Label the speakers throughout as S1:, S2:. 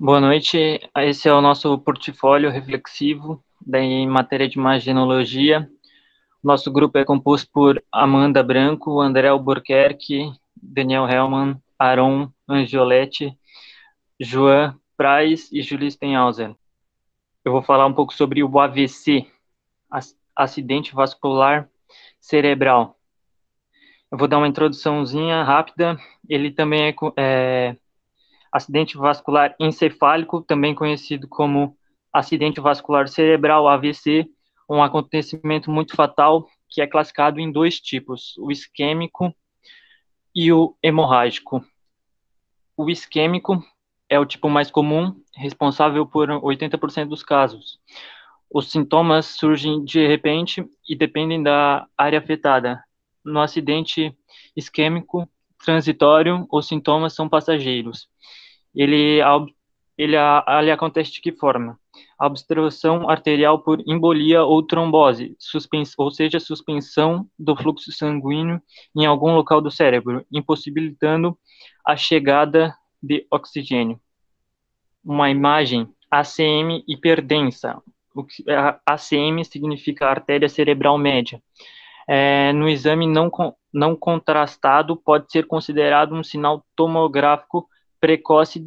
S1: Boa noite. Esse é o nosso portfólio reflexivo em matéria de imagenologia. Nosso grupo é composto por Amanda Branco, André Albuquerque, Daniel Hellman, Aaron Angioletti, Joan Prais e Julie Stenhauser. Eu vou falar um pouco sobre o AVC, acidente vascular cerebral. Eu vou dar uma introduçãozinha rápida. Ele também é acidente vascular encefálico, também conhecido como acidente vascular cerebral, AVC, um acontecimento muito fatal que é classificado em dois tipos, o isquêmico e o hemorrágico. O isquêmico é o tipo mais comum, responsável por 80% dos casos. Os sintomas surgem de repente e dependem da área afetada. No acidente isquêmico transitório, os sintomas são passageiros. Ele, ele acontece de que forma? A obstrução arterial por embolia ou trombose, ou seja, suspensão do fluxo sanguíneo em algum local do cérebro, impossibilitando a chegada de oxigênio. Uma imagem ACM hiperdensa. ACM significa artéria cerebral média. No exame não contrastado, pode ser considerado um sinal tomográfico precoce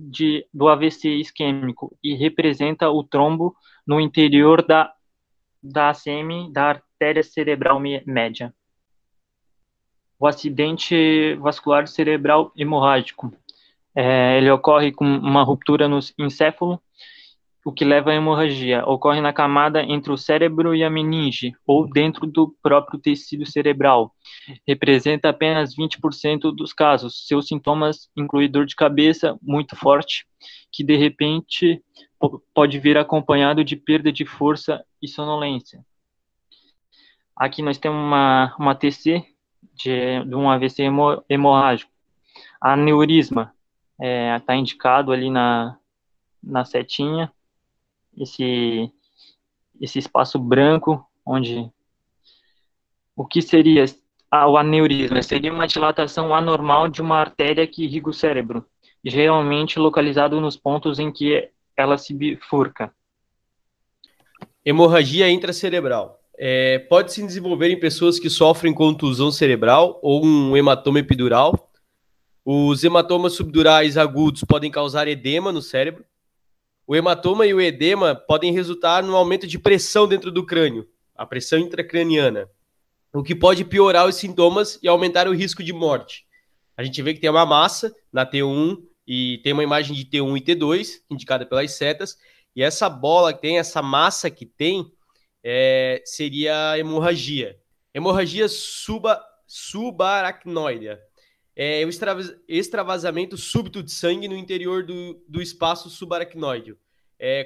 S1: do AVC isquêmico e representa o trombo no interior da ACM, da artéria cerebral média. O acidente vascular cerebral hemorrágico. Ele ocorre com uma ruptura no encéfalo, o que leva à hemorragia. Ocorre na camada entre o cérebro e a meninge, ou dentro do próprio tecido cerebral. Representa apenas 20% dos casos. Seus sintomas incluem dor de cabeça muito forte, que de repente pode vir acompanhado de perda de força e sonolência. Aqui nós temos uma TC de um AVC hemorrágico. Aneurisma está indicado ali na setinha, esse espaço branco, onde o que seria o aneurisma? Seria uma dilatação anormal de uma artéria que irriga o cérebro, geralmente localizado nos pontos em que ela se bifurca.
S2: Hemorragia intracerebral. Pode se desenvolver em pessoas que sofrem contusão cerebral ou um hematoma epidural. Os hematomas subdurais agudos podem causar edema no cérebro. O hematoma e o edema podem resultar no aumento de pressão dentro do crânio, a pressão intracraniana, o que pode piorar os sintomas e aumentar o risco de morte. A gente vê que tem uma massa na T1 e tem uma imagem de T1 e T2, indicada pelas setas, e essa bola que tem, essa massa que tem, seria a hemorragia. Hemorragia subaracnoide. O extravasamento súbito de sangue no interior do espaço subaracnoide.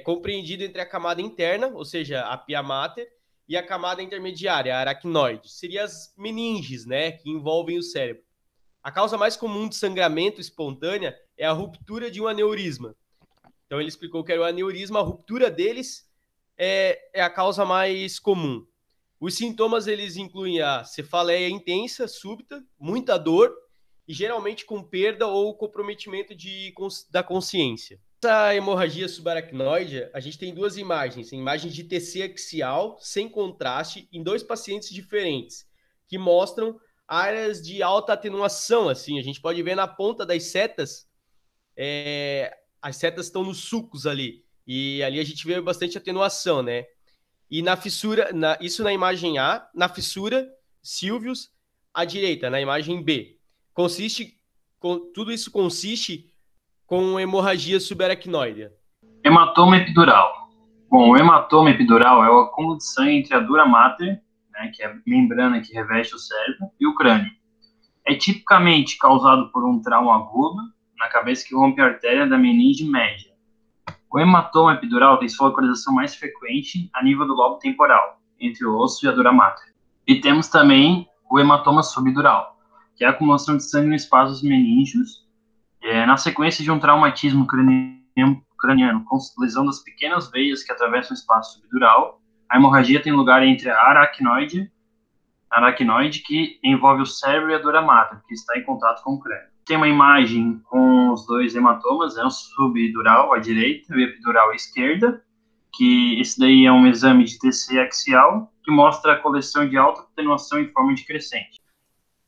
S2: Compreendido entre a camada interna, ou seja, a pia mater, e a camada intermediária, a aracnoide. Seriam as meninges, né, que envolvem o cérebro. A causa mais comum de sangramento espontânea é a ruptura de um aneurisma. Então ele explicou que era o aneurisma, a ruptura deles é a causa mais comum. Os sintomas eles incluem a cefaleia intensa, súbita, muita dor e geralmente com perda ou comprometimento da consciência. Essa hemorragia subaracnoide, a gente tem duas imagens. Imagens de TC axial, sem contraste, em dois pacientes diferentes, que mostram áreas de alta atenuação. Assim, a gente pode ver na ponta das setas, as setas estão nos sulcos ali, e ali a gente vê bastante atenuação, né? E na fissura, isso na imagem A, na fissura, Silvius, à direita, na imagem B. Tudo isso consiste com hemorragia subaracnoide.
S3: Hematoma epidural. Bom, o hematoma epidural é o acúmulo de sangue entre a dura mater, né, que é a membrana que reveste o cérebro, e o crânio. É tipicamente causado por um trauma agudo na cabeça que rompe a artéria da meninge média. O hematoma epidural tem sua localização mais frequente a nível do lobo temporal, entre o osso e a dura mater. E temos também o hematoma subdural, que é a acumulação de sangue no espaço dos meníngeos, na sequência de um traumatismo craniano, com lesão das pequenas veias que atravessam o espaço subdural. A hemorragia tem lugar entre a aracnoide, que envolve o cérebro, e a dura mater, que está em contato com o crânio. tem uma imagem com os dois hematomas, o subdural à direita e o epidural à esquerda, que esse daí é um exame de TC axial, que mostra a coleção de alta atenuação em forma de crescente.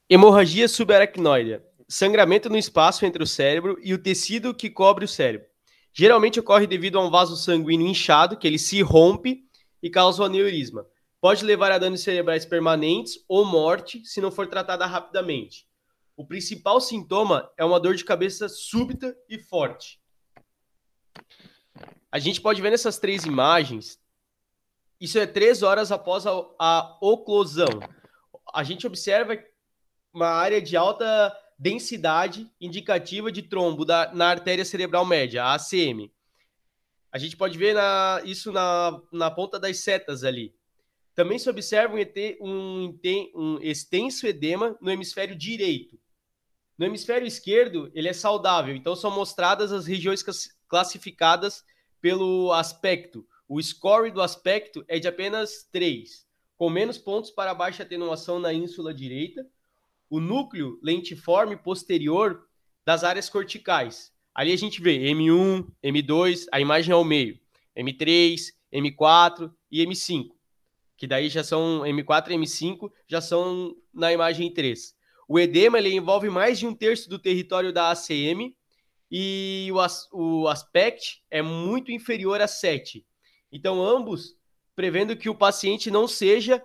S2: Hemorragia subaracnoide. Sangramento no espaço entre o cérebro e o tecido que cobre o cérebro. Geralmente ocorre devido a um vaso sanguíneo inchado, que ele se rompe e causa um aneurisma. Pode levar a danos cerebrais permanentes ou morte se não for tratada rapidamente. O principal sintoma é uma dor de cabeça súbita e forte. A gente pode ver nessas 3 imagens, isso é 3 horas após a oclusão. A gente observa uma área de alta densidade indicativa de trombo na artéria cerebral média, a ACM. A gente pode ver isso na ponta das setas ali. Também se observa um extenso edema no hemisfério direito. No hemisfério esquerdo, ele é saudável, então são mostradas as regiões classificadas pelo aspecto. O score do aspecto é de apenas 3, com menos pontos para baixa atenuação na ínsula direita, o núcleo lentiforme posterior das áreas corticais. Ali a gente vê M1, M2, a imagem ao meio, M3, M4 e M5, que daí já são M4 e M5, já são na imagem 3. O edema ele envolve mais de 1/3 do território da ACM e o aspect é muito inferior a 7. Então, ambos prevendo que o paciente não seja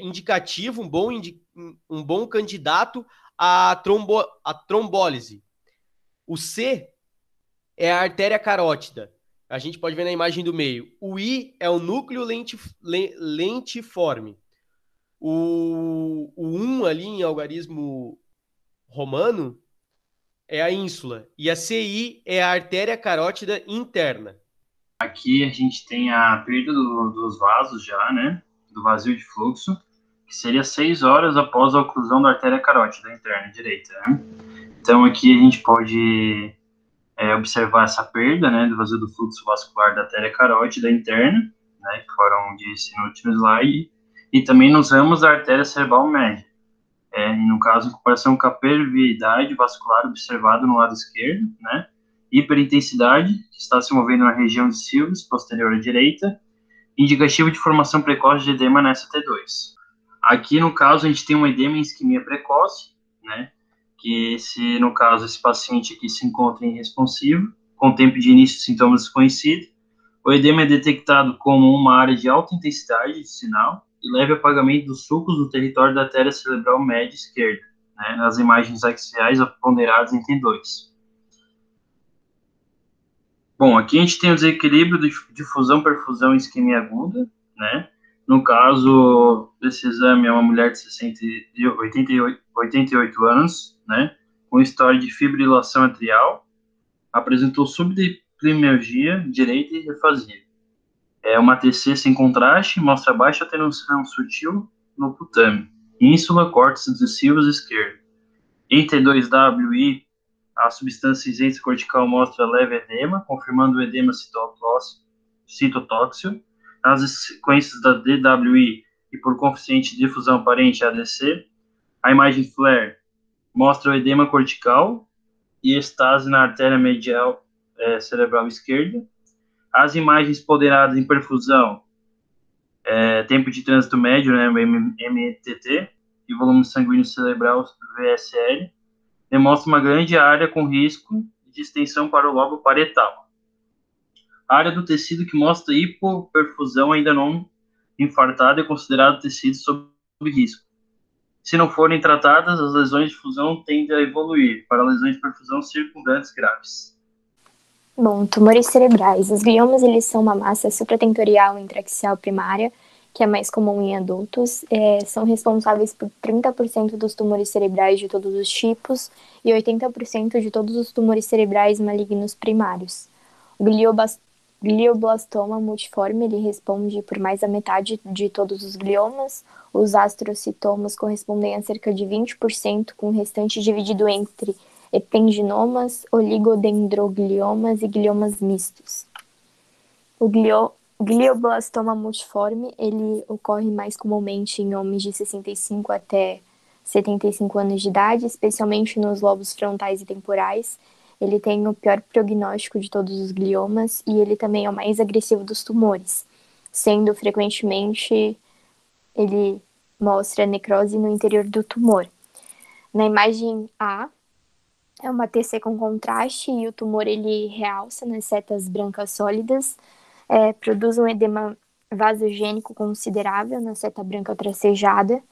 S2: indicativo, um bom candidato à trombólise. O C é a artéria carótida. A gente pode ver na imagem do meio. O I é o núcleo lentiforme. O 1 ali em algarismo romano é a ínsula. E a CI é a artéria carótida interna.
S3: Aqui a gente tem a perda dos vasos já, né? Do vazio de fluxo, que seria 6 horas após a oclusão da artéria carótida interna direita, né? Então aqui a gente pode observar essa perda, né, do vazio do fluxo vascular da artéria carótida interna, né, que foram disse no último slide, e também nos ramos da artéria cerebral média. No caso, em comparação com a permeabilidade vascular observada no lado esquerdo, né, hiperintensidade, que está se movendo na região de Silves, posterior à direita, indicativo de formação precoce de edema nessa T2. Aqui, no caso, a gente tem um edema em isquemia precoce, né, que no caso, esse paciente aqui se encontra irresponsivo, com tempo de início de sintomas desconhecidos. O edema é detectado como uma área de alta intensidade de sinal e leve apagamento dos sulcos do território da artéria cerebral média esquerda, né, nas imagens axiais ponderadas em T2. Bom, aqui a gente tem o desequilíbrio de difusão, perfusão e isquemia aguda, né? No caso desse exame, é uma mulher de 88 anos, né? Com história de fibrilação atrial, apresentou subdiplomialgia direita e refasia. É uma TC sem contraste, mostra baixa atenuação sutil no putame, ínsula, córtex decisivos esquerdo. Em T2WI, a substância isenta cortical mostra leve edema, confirmando o edema citotóxico. Nas sequências da DWI e por coeficiente de difusão aparente ADC, a imagem FLAIR mostra o edema cortical e estase na artéria medial cerebral esquerda. As imagens ponderadas em perfusão, tempo de trânsito médio, né, MTT, e volume sanguíneo cerebral, VSL, demonstra uma grande área com risco de extensão para o lobo parietal. A área do tecido que mostra hipoperfusão ainda não infartada é considerado tecido sob risco. Se não forem tratadas, as lesões de fusão tendem a evoluir para lesões de perfusão circundantes graves.
S4: Bom, tumores cerebrais. Os gliomas, eles são uma massa supratentorial intraaxial primária, que é mais comum em adultos, são responsáveis por 30% dos tumores cerebrais de todos os tipos e 80% de todos os tumores cerebrais malignos primários. O glioblastoma multiforme, ele responde por mais da metade de todos os gliomas. Os astrocitomas correspondem a cerca de 20%, com o restante dividido entre ependinomas, oligodendrogliomas e gliomas mistos. O glioblastoma multiforme, ele ocorre mais comumente em homens de 65 até 75 anos de idade, especialmente nos lobos frontais e temporais. Ele tem o pior prognóstico de todos os gliomas e ele também é o mais agressivo dos tumores, sendo frequentemente ele mostra necrose no interior do tumor. Na imagem A, é uma TC com contraste e o tumor ele realça nas setas brancas sólidas, produz um edema vasogênico considerável na seta branca tracejada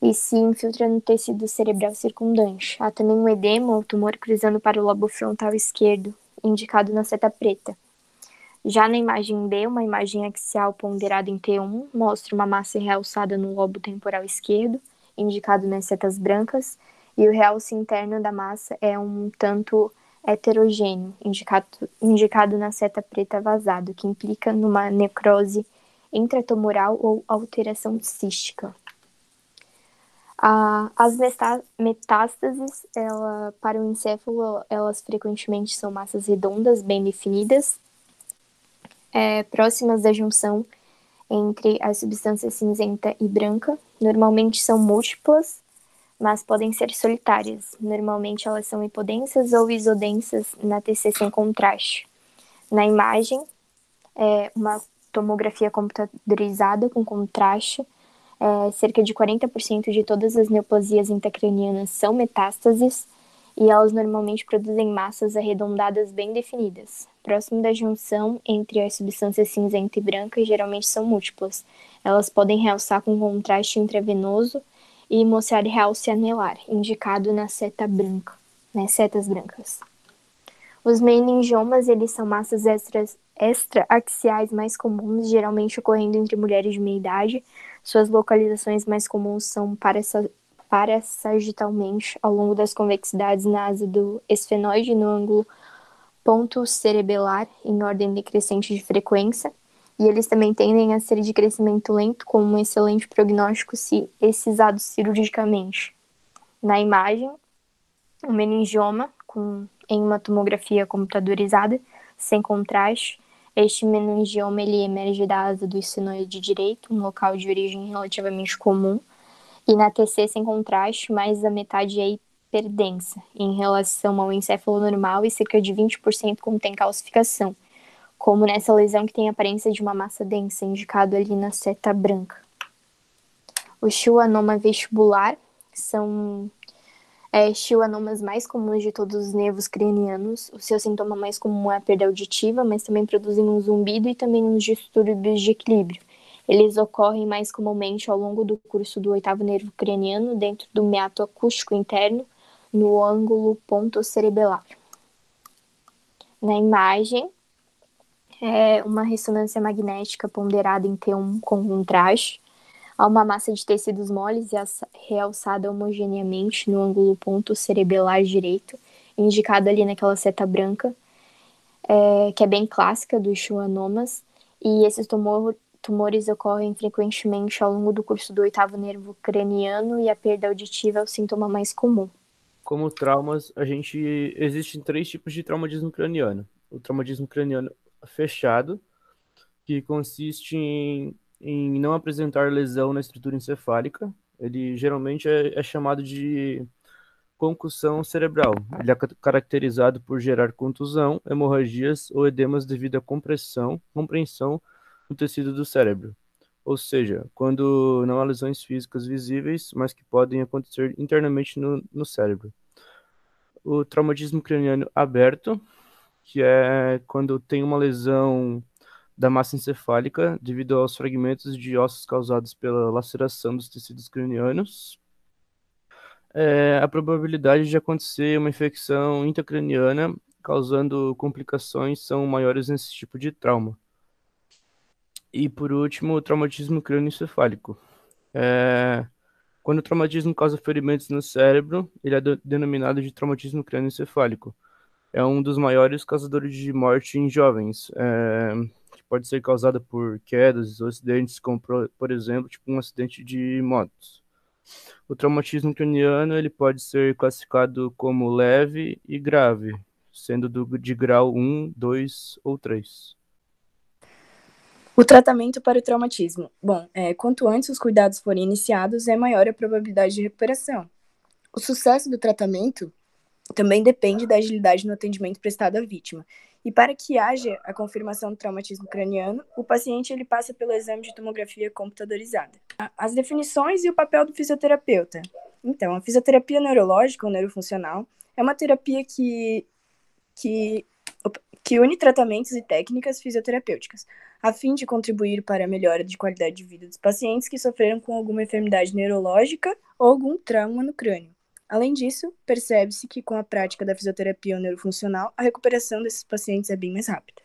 S4: e se infiltra no tecido cerebral circundante. Há também um edema ou tumor cruzando para o lobo frontal esquerdo, indicado na seta preta. Já na imagem B, uma imagem axial ponderada em T1 mostra uma massa realçada no lobo temporal esquerdo, indicado nas setas brancas, e o realce interno da massa é um tanto heterogêneo, indicado na seta preta vazado, que implica numa necrose intratumoral ou alteração cística. As metástases para o encéfalo, elas frequentemente são massas redondas, bem definidas, próximas da junção entre a substância cinzenta e branca. Normalmente são múltiplas, mas podem ser solitárias. Normalmente elas são hipodensas ou isodensas na TC sem contraste. Na imagem, uma tomografia computadorizada com contraste, cerca de 40% de todas as neoplasias intracranianas são metástases e elas normalmente produzem massas arredondadas bem definidas. Próximo da junção entre as substâncias cinzenta e branca, geralmente são múltiplas. Elas podem realçar com contraste intravenoso e mostrar realce anelar, indicado na seta branca, né, setas brancas. Os meningiomas, eles são massas extra-axiais mais comuns, geralmente ocorrendo entre mulheres de meia idade. Suas localizações mais comuns são parassagitalmente ao longo das convexidades na asa do esfenoide, no ângulo ponto cerebelar, em ordem decrescente de frequência. E eles também tendem a ser de crescimento lento, com um excelente prognóstico se excisados cirurgicamente. Na imagem, um meningioma em uma tomografia computadorizada, sem contraste. Este meningioma ele emerge da asa do esfenoide direito, um local de origem relativamente comum, e na TC sem contraste, mais da metade é hiperdensa em relação ao encéfalo normal e cerca de 20% contém calcificação, como nessa lesão que tem a aparência de uma massa densa, indicado ali na seta branca. O schwannoma vestibular são schwannomas mais comuns de todos os nervos cranianos. O seu sintoma mais comum é a perda auditiva, mas também produzem um zumbido e também uns distúrbios de equilíbrio. Eles ocorrem mais comumente ao longo do curso do oitavo nervo craniano, dentro do meato acústico interno, no ângulo ponto cerebelar. Na imagem, uma ressonância magnética ponderada em T1 com contraste. Há uma massa de tecidos moles e realçada homogeneamente no ângulo ponto cerebelar direito, indicado ali naquela seta branca, que é bem clássica dos schwannomas, e esses tumores ocorrem frequentemente ao longo do curso do oitavo nervo craniano e a perda auditiva é o sintoma mais comum.
S2: Como traumas, existem 3 tipos de traumatismo craniano. O traumatismo craniano fechado, que consiste em não apresentar lesão na estrutura encefálica. Ele geralmente é chamado de concussão cerebral. Ele é caracterizado por gerar contusão, hemorragias ou edemas devido à compreensão no tecido do cérebro. Ou seja, quando não há lesões físicas visíveis, mas que podem acontecer internamente no cérebro. O traumatismo craniano aberto, que é quando tem uma lesão da massa encefálica devido aos fragmentos de ossos causados pela laceração dos tecidos cranianos. A probabilidade de acontecer uma infecção intracraniana causando complicações são maiores nesse tipo de trauma. E por último, o traumatismo crânioencefálico. Quando o traumatismo causa ferimentos no cérebro, ele é denominado de traumatismo crânioencefálico. É um dos maiores causadores de morte em jovens, que pode ser causada por quedas ou acidentes, como por exemplo, tipo um acidente de motos. O traumatismo craniano ele pode ser classificado como leve e grave, sendo de grau 1, 2 ou 3.
S5: O tratamento para o traumatismo. Bom, quanto antes os cuidados forem iniciados, é maior a probabilidade de recuperação. O sucesso do tratamento também depende da agilidade no atendimento prestado à vítima. E para que haja a confirmação do traumatismo craniano, o paciente ele passa pelo exame de tomografia computadorizada. As definições e o papel do fisioterapeuta. Então, a fisioterapia neurológica ou neurofuncional é uma terapia que une tratamentos e técnicas fisioterapêuticas, a fim de contribuir para a melhora de qualidade de vida dos pacientes que sofreram com alguma enfermidade neurológica ou algum trauma no crânio. Além disso, percebe-se que com a prática da fisioterapia neurofuncional, a recuperação desses pacientes é bem mais rápida.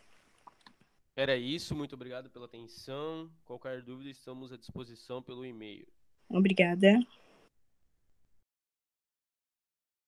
S2: Era isso, muito obrigado pela atenção. Qualquer dúvida, estamos à disposição pelo e-mail.
S5: Obrigada.